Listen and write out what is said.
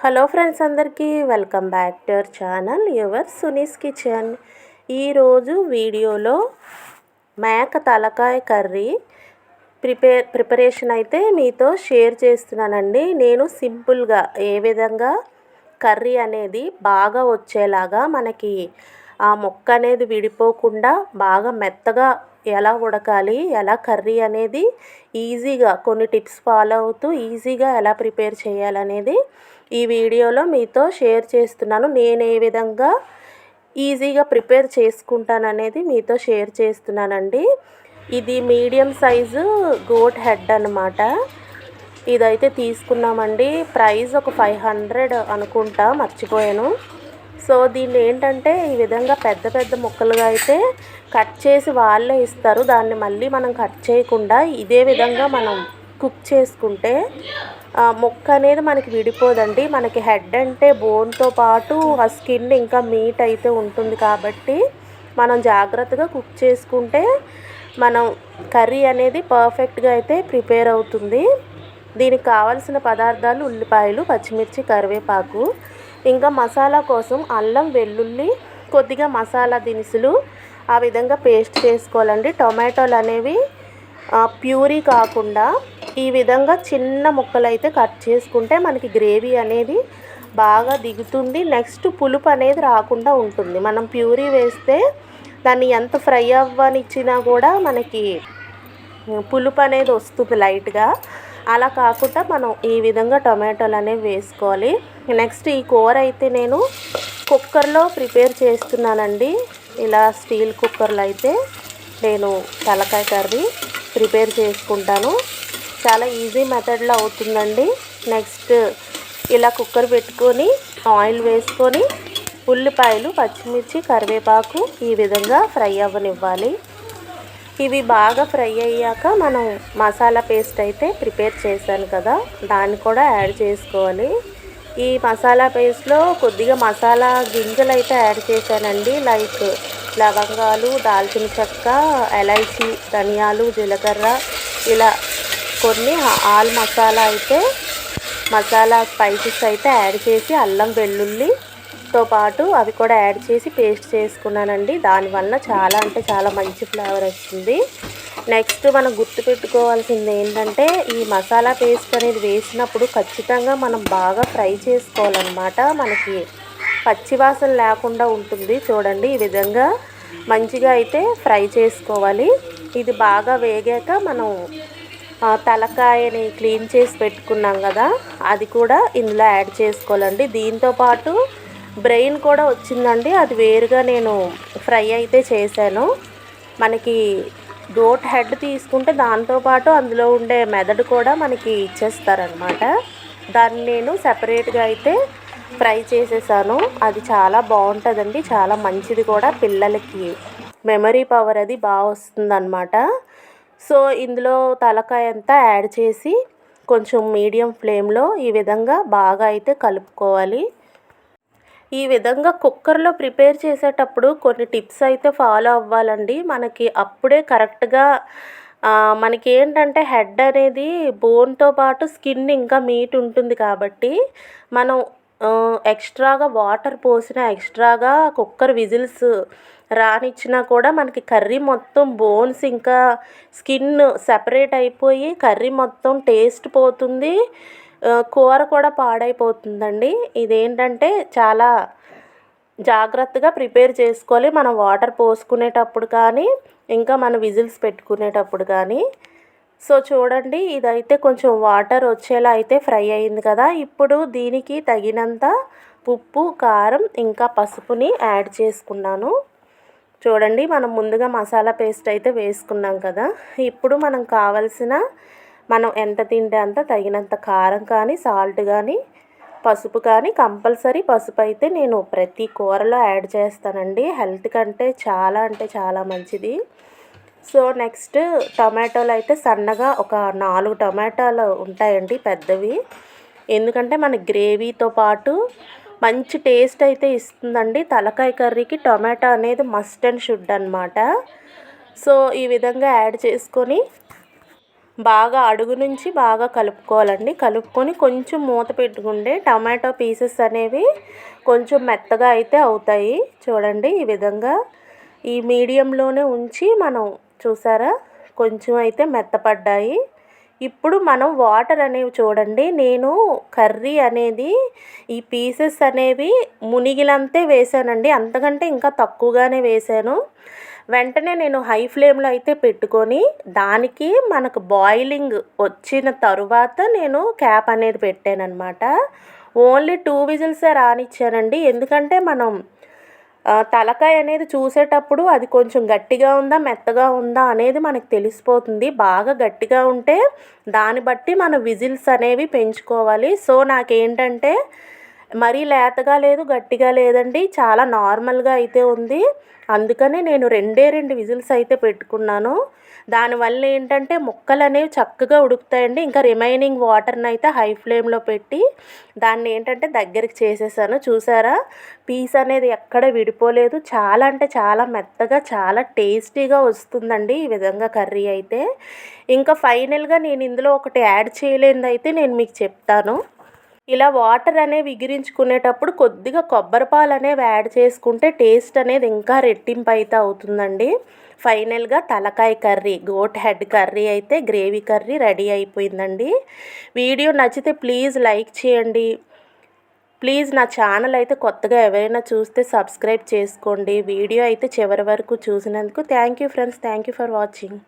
Hello friends, అందరికీ welcome back to our channel your Suni's kitchen. ఈరోజు వీడియోలో మేక తలకాయ కర్రీ ప్రిపరేషన్ అయితే మీతో షేర్ చేస్తున్నానండి. నేను సింపుల్గా ఏ విధంగా కర్రీ అనేది బాగా వచ్చేలాగా మనకి ఆ ముక్క అనేది విడిపోకుండా బాగా మెత్తగా ఎలా ఉడకాలి, ఎలా కర్రీ అనేది ఈజీగా కొన్ని టిప్స్ ఫాలో అవుతూ ఈజీగా ఎలా ప్రిపేర్ చేయాలనేది ఈ వీడియోలో మీతో షేర్ చేస్తున్నాను. నేను ఏ విధంగా ఈజీగా ప్రిపేర్ చేసుకుంటాననేది మీతో షేర్ చేస్తున్నానండి. ఇది మీడియం సైజు గోట్ హెడ్ అన్నమాట. ఇదైతే తీసుకున్నామండి. ప్రైస్ ఒక 500 అనుకుంటా, మర్చిపోయాను. సో దీన్ని ఏంటంటే ఈ విధంగా పెద్ద పెద్ద ముక్కలుగా అయితే కట్ చేసి వాళ్ళే ఇస్తారు. దాన్ని మళ్ళీ మనం కట్ చేయకుండా ఇదే విధంగా మనం కుక్ చేసుకుంటే ముక్క అనేది మనకి విడిపోదండి. మనకి హెడ్ అంటే బోన్తో పాటు ఆ స్కిన్ ఇంకా మీట్ అయితే ఉంటుంది కాబట్టి మనం జాగ్రత్తగా కుక్ చేసుకుంటే మనం కర్రీ అనేది పర్ఫెక్ట్గా అయితే ప్రిపేర్ అవుతుంది. దీనికి కావాల్సిన పదార్థాలు ఉల్లిపాయలు, పచ్చిమిర్చి, కరివేపాకు, ఇంకా మసాలా కోసం అల్లం, వెల్లుల్లి, కొద్దిగా మసాలా దినుసులు ఆ విధంగా పేస్ట్ చేసుకోవాలండి. టొమాటోలు అనేవి ప్యూరీ కాకుండా ఈ విధంగా చిన్న ముక్కలు అయితే కట్ చేసుకుంటే మనకి గ్రేవీ అనేది బాగా దిగుతుంది. నెక్స్ట్ పులుపు అనేది రాకుండా ఉంటుంది. మనం ప్యూరీ వేస్తే దాన్ని ఎంత ఫ్రై అవ్వనిచ్చినా కూడా మనకి పులుపు అనేది వస్తుంది లైట్గా. అలా కాకుండా మనం ఈ విధంగా టొమాటోలు అనేవి వేసుకోవాలి. నెక్స్ట్ ఈ కూర అయితే నేను కుక్కర్లో ప్రిపేర్ చేస్తున్నానండి. ఇలా స్టీల్ కుక్కర్లో అయితే నేను తలకాయ కర్రీ ప్రిపేర్ చేసుకుంటాను. చాలా ఈజీ మెథడ్లో అవుతుందండి. నెక్స్ట్ ఇలా కుక్కర్ పెట్టుకొని ఆయిల్ వేసుకొని ఉల్లిపాయలు, పచ్చిమిర్చి, కరివేపాకు ఈ విధంగా ఫ్రై అవ్వనివ్వాలి. ఇవి బాగా ఫ్రై అయ్యాక మనం మసాలా పేస్ట్ అయితే ప్రిపేర్ చేశాను కదా, దాన్ని కూడా యాడ్ చేసుకోవాలి. ఈ మసాలా పేస్ట్లో కొద్దిగా మసాలా గింజలు అయితే యాడ్ చేశానండి. లైక్ లవంగాలు, దాల్చిన చెక్క, ఎలైచి, ధనియాలు, జీలకర్ర, ఇలా కొన్ని ఆల్ మసాలా అయితే మసాలా స్పైసెస్ అయితే యాడ్ చేసి అల్లం వెల్లుల్లితో పాటు అవి కూడా యాడ్ చేసి పేస్ట్ చేసుకున్నానండి. దానివల్ల చాలా అంటే చాలా మంచి ఫ్లేవర్ వస్తుంది. నెక్స్ట్ మనం గుర్తుపెట్టుకోవాల్సింది ఏంటంటే ఈ మసాలా పేస్ట్ అనేది వేసినప్పుడు ఖచ్చితంగా మనం బాగా ఫ్రై చేసుకోవాలన్నమాట. మనకి పచ్చివాసన లేకుండా ఉంటుంది. చూడండి, ఈ విధంగా మంచిగా అయితే ఫ్రై చేసుకోవాలి. ఇది బాగా వేగాక మనం తలకాయని క్లీన్ చేసి పెట్టుకున్నాం కదా, అది కూడా ఇందులో యాడ్ చేసుకోవాలండి. దీంతోపాటు బ్రెయిన్ కూడా వచ్చిందండి, అది వేరుగా నేను ఫ్రై అయితే చేశాను. మనకి గోట్ హెడ్ తీసుకుంటే దాంతోపాటు అందులో ఉండే మెదడు కూడా మనకి ఇచ్చేస్తారనమాట. దాన్ని నేను సెపరేట్గా అయితే ఫ్రై చేసేసాను. అది చాలా బాగుంటుందండి, చాలా మంచిది కూడా. పిల్లలకి మెమరీ పవర్ అది బాగా వస్తుందన్నమాట. సో ఇందులో తలకాయ అంతా యాడ్ చేసి కొంచెం మీడియం ఫ్లేమ్లో ఈ విధంగా బాగా అయితే కలుపుకోవాలి. ఈ విధంగా కుక్కర్లో ప్రిపేర్ చేసేటప్పుడు కొన్ని టిప్స్ అయితే ఫాలో అవ్వాలండి. మనకి అప్పుడే కరెక్ట్గా మనకి ఏంటంటే హెడ్ అనేది బోన్తో పాటు స్కిన్ ఇంకా మీట్ ఉంటుంది కాబట్టి మనం ఎక్స్ట్రాగా వాటర్ పోసిన, ఎక్స్ట్రాగా కుక్కర్ విజిల్స్ రానిచ్చినా కూడా మనకి కర్రీ మొత్తం బోన్స్ ఇంకా స్కిన్ సెపరేట్ అయిపోయి కర్రీ మొత్తం టేస్ట్ పోతుంది, కూర కూడా పాడైపోతుందండి. ఇదేంటంటే చాలా జాగ్రత్తగా ప్రిపేర్ చేసుకోవాలి. మనం వాటర్ పోసుకునేటప్పుడు కానీ ఇంకా మనం విజిల్స్ పెట్టుకునేటప్పుడు కానీ. సో చూడండి, ఇదైతే కొంచెం వాటర్ వచ్చేలా అయితే ఫ్రై అయింది కదా. ఇప్పుడు దీనికి తగినంత ఉప్పు, కారం, ఇంకా పసుపుని యాడ్ చేసుకున్నాను. చూడండి, మనం ముందుగా మసాలా పేస్ట్ అయితే వేసుకున్నాం కదా. ఇప్పుడు మనం కావలసిన మనం ఎంత తింటే అంత తగినంత కారం కానీ, సాల్ట్ కానీ, పసుపు కానీ, కంపల్సరీ పసుపు అయితే నేను ప్రతి కూరలో యాడ్ చేస్తానండి. హెల్త్ కంటే చాలా అంటే చాలా మంచిది. సో నెక్స్ట్ టమాటోలు అయితే సన్నగా ఒక 4 టమాటాలు ఉంటాయండి, పెద్దవి. ఎందుకంటే మన గ్రేవీతో పాటు మంచి టేస్ట్ అయితే ఇస్తుందండి. తలకాయ కర్రీకి టొమాటో అనేది మస్ట్ అండ్ షుడ్ అనమాట. సో ఈ విధంగా యాడ్ చేసుకొని బాగా అడుగు నుంచి బాగా కలుపుకోవాలండి. కలుపుకొని కొంచెం మూత పెట్టుకుంటే టమాటో పీసెస్ అనేవి కొంచెం మెత్తగా అయితే అవుతాయి. చూడండి ఈ విధంగా ఈ మీడియంలోనే ఉంచి మనం చూసారా కొంచెం అయితే మెత్తపడ్డాయి. ఇప్పుడు మనం వాటర్ అనేవి చూడండి, నేను కర్రీ అనేది ఈ పీసెస్ అనేవి మునిగినంతే వేసానండి, అంతకంటే ఇంకా తక్కువగానే వేసాను. వెంటనే నేను హై ఫ్లేమ్లో అయితే పెట్టుకొని దానికి మనకు బాయిలింగ్ వచ్చిన తరువాత నేను క్యాప్ అనేది పెట్టానన్నమాట. ఓన్లీ 2 విజిల్సే రానిచ్చానండి. ఎందుకంటే మనం తలకాయ అనేది చూసేటప్పుడు అది కొంచెం గట్టిగా ఉందా మెత్తగా ఉందా అనేది మనకు తెలిసిపోతుంది. బాగా గట్టిగా ఉంటే దాన్ని బట్టి మనం విజిల్స్ అనేవి పెంచుకోవాలి. సో నాకేంటంటే మరీ లేతగా లేదు గట్టిగా లేదండి, చాలా నార్మల్గా అయితే ఉంది. అందుకని నేను 2 విజిల్స్ అయితే పెట్టుకున్నాను. దానివల్ల ఏంటంటే ముక్కలు అనేవి చక్కగా ఉడుకుతాయండి. ఇంకా రిమైనింగ్ వాటర్ని అయితే హై ఫ్లేమ్లో పెట్టి దాన్ని ఏంటంటే దగ్గరికి చేసేసాను. చూసారా పీస్ అనేది ఎక్కడ విడిపోలేదు. చాలా అంటే చాలా మెత్తగా చాలా టేస్టీగా వస్తుందండి ఈ విధంగా కర్రీ అయితే. ఇంకా ఫైనల్గా నేను ఇందులో ఒకటి యాడ్ చేయలేనిది అయితే నేను మీకు చెప్తాను. ఇలా వాటర్ అనేవి ఎగిరించుకునేటప్పుడు కొద్దిగా కొబ్బరి పాలు అనేవి యాడ్ చేసుకుంటే టేస్ట్ అనేది ఇంకా రెట్టింపు అయితే అవుతుందండి. ఫైనల్గా తలకాయ కర్రీ, గోట్ హెడ్ కర్రీ అయితే గ్రేవీ కర్రీ రెడీ అయిపోయిందండి. వీడియో నచ్చితే ప్లీజ్ లైక్ చేయండి. ప్లీజ్ నా ఛానల్ అయితే కొత్తగా ఎవరైనా చూస్తే సబ్స్క్రైబ్ చేసుకోండి. వీడియో అయితే చివరి వరకు చూసినందుకు thank you friends. Thank you for watching.